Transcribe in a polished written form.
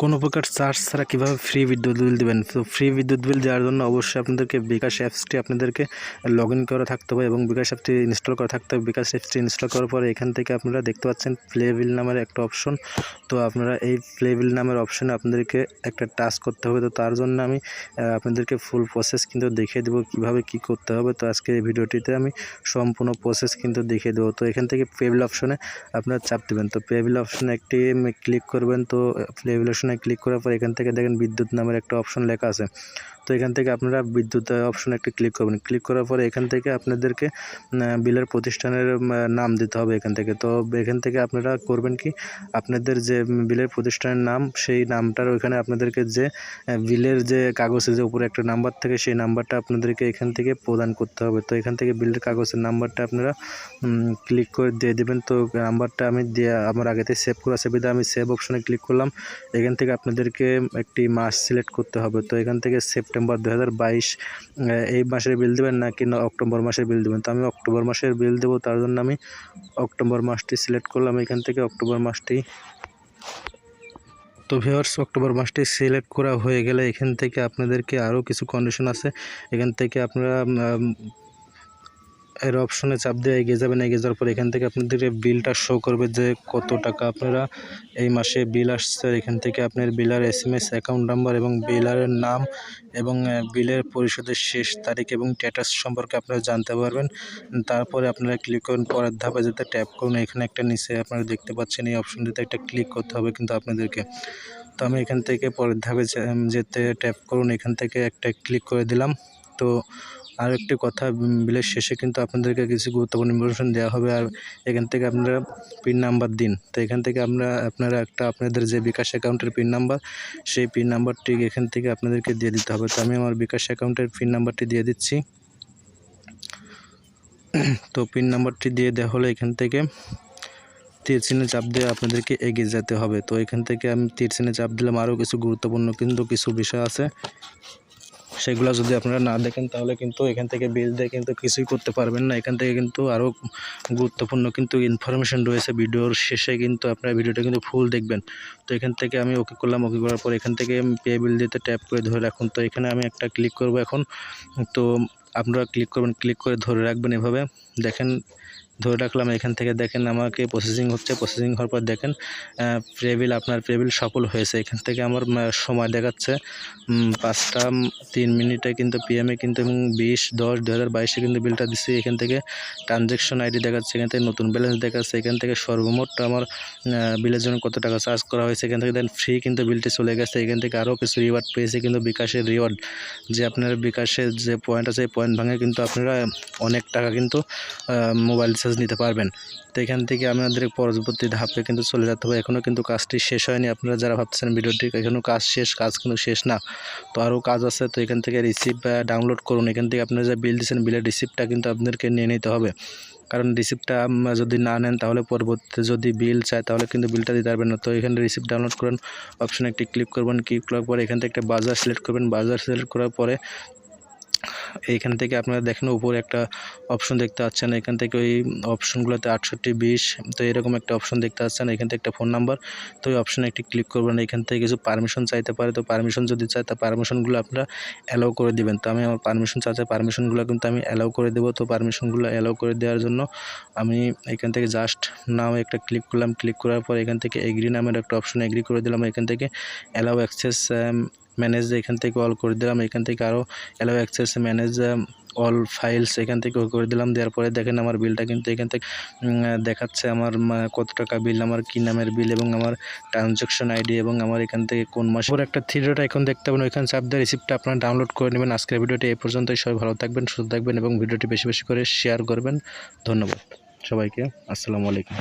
কোনো প্রকার চার্জ ছাড়া কীভাবে ফ্রি বিদ্যুৎ বিল দেবেন। তো ফ্রি বিদ্যুৎ বিল দেওয়ার জন্য অবশ্যই আপনাদেরকে বিকাশ অ্যাপসটি আপনাদেরকে লগ ইন করা থাকতে হবে এবং বিকাশ অ্যাপটি ইনস্টল করা থাকতে হবে। বিকাশ অ্যাপসটি ইনস্টল করার পরে এখান থেকে আপনারা দেখতে পাচ্ছেন প্লে বিল নামের একটা অপশন। তো আপনারা এই প্লে বিল নামের অপশনে আপনাদেরকে একটা টাচ করতে হবে। তো তার জন্য আমি আপনাদেরকে ফুল প্রসেস কিন্তু দেখিয়ে দেবো কীভাবে কী করতে হবে। তো আজকে এই ভিডিওটিতে আমি সম্পূর্ণ প্রসেস কিন্তু দেখিয়ে দেবো। তো এখান থেকে প্লে বিল অপশনে আপনারা চাপ দেবেন। তো প্লে বিল অপশনে একটি ক্লিক করবেন। তো প্লে বিল অপশনে ক্লিক করার পর এখান থেকে দেখেন বিদ্যুৎ নামের একটা অপশন লেখা আছে। তো এখান থেকে আপনারা বিদ্যুৎ অপশনে একটি ক্লিক করবেন। ক্লিক করার পরে এখান থেকে আপনাদেরকে বিলের প্রতিষ্ঠানের নাম দিতে হবে এখান থেকে। তো এখান থেকে আপনারা করবেন কি, আপনাদের যে বিলের প্রতিষ্ঠানের নাম সেই নামটার ওইখানে আপনাদেরকে যে বিলের যে কাগজে যে উপরে একটা নাম্বার থাকে সেই নাম্বারটা আপনাদেরকে এখান থেকে প্রদান করতে হবে। তো এখান থেকে বিলের কাগজের নাম্বারটা আপনারা ক্লিক করে দিয়ে দেবেন। তো নাম্বারটা আমি আমার আগেতে সেভ করা আছে, আমি সেভ অপশনে ক্লিক করলাম। এখান থেকে আপনাদেরকে একটি মাস সিলেক্ট করতে হবে। তো এখান থেকে সেপ্টেম্বর 2022 এই মাসের বিল দেবেন নাকি অক্টোবর মাসের বিল দেবেন। তো আমি অক্টোবর মাসের বিল দেবো, তার জন্য আমি অক্টোবর মাসটি সিলেক্ট করলাম। এখান থেকে অক্টোবর মাসটি, তো ভিউয়ার্স অক্টোবর মাসটি সিলেক্ট করা হয়ে গেলে এখান থেকে আপনাদেরকে আরও কিছু কন্ডিশন আছে। এখান থেকে আপনারা এর অপশনে চাপ দিয়ে এগিয়ে যাবেন। এগিয়ে যাওয়ার পর এখান থেকে আপনাদের বিলটা শো করবে যে কত টাকা আপনারা এই মাসে বিল আসছে। এখান থেকে আপনার বিলার SMS অ্যাকাউন্ট নাম্বার এবং বিলারের নাম এবং বিলের পরিশোধের শেষ তারিখ এবং স্ট্যাটাস সম্পর্কে আপনারা জানতে পারবেন। তারপরে আপনারা ক্লিক করুন পরের ধাপে যেতে ট্যাপ করুন। এখানে একটা নিচে আপনারা দেখতে পাচ্ছেন এই অপশনটিতে একটা ক্লিক করতে হবে কিন্তু আপনাদেরকে। তো আমি এখান থেকে পরের ধাপে যেতে ট্যাপ করুন, এখান থেকে একটা ক্লিক করে দিলাম। তো আর একটি কথা, বিলের শেষে কিন্তু আপনাদেরকে কিছু গুরুত্বপূর্ণ ইনফরমেশন দেওয়া হবে। আর এখান থেকে আপনারা পিন নাম্বার দিন। তো এখান থেকে আপনারা একটা আপনাদের যে বিকাশ অ্যাকাউন্টের পিন নাম্বার, সেই পিন নাম্বারটি এখান থেকে আপনাদেরকে দিয়ে দিতে হবে। তো আমি আমার বিকাশ অ্যাকাউন্টের পিন নাম্বারটি দিয়ে দিচ্ছি। তো পিন নাম্বারটি দিয়ে দেওয়া হলে এখান থেকে তীর চিহ্নে চাপ দিয়ে আপনাদেরকে এগিয়ে যেতে হবে। তো এখান থেকে আমি তীর চিহ্নে চাপ দিলাম। আরও কিছু গুরুত্বপূর্ণ কিন্তু কিছু বিষয় আছে, সেগুলো যদি আপনারা না দেখেন তাহলে কিন্তু এখান থেকে বিল দিয়ে কিন্তু কিছুই করতে পারবেন না। এখান থেকে কিন্তু আরও গুরুত্বপূর্ণ কিন্তু ইনফরমেশন রয়েছে। ভিডিওর শেষে কিন্তু আপনারা ভিডিওটা কিন্তু ফুল দেখবেন। তো এখান থেকে আমি ওকে করলাম। ওকে করার পর এখান থেকে পে বিল দিতে ট্যাপ করে ধরে রাখুন। তো এখানে আমি একটা ক্লিক করব এখন। তো আপনারা ক্লিক করবেন, ক্লিক করে ধরে রাখবেন এভাবে। দেখেন ধরে রাখলাম। এখান থেকে দেখেন আমাকে প্রসেসিং হচ্ছে। প্রসেসিং হওয়ার পর দেখেন আপনার প্লে বিল সফল হয়েছে। এখান থেকে আমার সময় দেখাচ্ছে 5টা 3 মিনিটে কিন্তু PM-এ কিন্তু এবং 20/10/2022 কিন্তু বিলটা দিচ্ছি। এখান থেকে ট্রানজ্যাকশন ID দেখাচ্ছে, এখান থেকে নতুন ব্যালেন্স দেখাচ্ছে, এখান থেকে সর্বমোট আমার বিলের জন্য কত টাকা চার্জ করা হয়েছে। এখান থেকে দেন ফ্রি কিন্তু বিলটি চলে গেছে। এখান থেকে আরও কিছু রিওয়ার্ড পেয়েছে কিন্তু বিকাশের রিওয়ার্ড, যে আপনার বিকাশের যে পয়েন্ট আছে এই পয়েন্ট ভাঙে কিন্তু আপনারা অনেক টাকা কিন্তু মোবাইল রিচার্জ নিতে পারবেন। তো এখান থেকে আমাদের পরবর্তী ধাপে কিন্তু চলে যেতে হবে। এখনও কিন্তু কাজটি শেষ হয়নি। আপনারা যারা ভাবছেন ভিডিওটি এখনও কাজ শেষ, কাজ কিন্তু শেষ না, তো আরও কাজ আছে। তো এখান থেকে রিসিপ্ট ডাউনলোড করুন। এখান থেকে আপনারা যে বিল দিচ্ছেন বিলের রিসিপ্টটা কিন্তু আপনাদেরকে নিয়ে নিতে হবে, কারণ রিসিপ্টটা যদি না নেন তাহলে পরবর্তীতে যদি বিল চায় তাহলে কিন্তু বিলটা দিতে পারবেন না। তো এখানে রিসিপ্ট ডাউনলোড করেন অপশনে একটি ক্লিক করবেন। ক্লিক করার পরে এখান থেকে একটা বাজার সিলেক্ট করবেন। বাজার সিলেক্ট করার পরে এইখান থেকে আপনারা দেখেন উপরে একটা অপশন দেখতে পাচ্ছেন। এখান থেকে ওই অপশনগুলোতে 6820, তো এরকম একটা অপশন দেখতে পাচ্ছেন। এখান থেকে একটা ফোন নাম্বার, তো ওই অপশনে একটি ক্লিক করবেন। এখান থেকে কিছু পারমিশন চাইতে পারে। তো পারমিশন যদি চায় তা পারমিশনগুলো আপনারা অ্যালাউ করে দিবেন। তো আমি আমার পারমিশন চাইতে পারমিশনগুলো কিন্তু আমি অ্যালাউ করে দেবো। তো পারমিশনগুলো অ্যালাউ করে দেওয়ার জন্য আমি এখান থেকে জাস্ট নাও একটা ক্লিক করলাম। ক্লিক করার পর এখান থেকে এগ্রি নামের একটা অপশন এগ্রি করে দিলাম। এখান থেকে অ্যালাউ অ্যাক্সেস ম্যানেজ এখান থেকে অল করে দিলাম। এখান থেকে আরও allow access manage all files এখান থেকে করে দিলাম। দেওয়ার পরে দেখেন আমার বিলটা কিন্তু এখান থেকে দেখাচ্ছে আমার কত টাকা বিল, আমার কী নামের বিল এবং আমার ট্রানজ্যাকশন ID এবং আমার এখান থেকে কোন মাসে একটা 3 ডট আইকন দেখতে পাবেন। ওইখানে চাপ দিয়ে রিসিপ্টটা আপনারা ডাউনলোড করে নেবেন। আজকের ভিডিওটি এই পর্যন্তই। সবাই ভালো থাকবেন, সুস্থ থাকবেন এবং ভিডিওটি বেশি বেশি করে শেয়ার করবেন। ধন্যবাদ সবাইকে। আসসালামু আলাইকুম।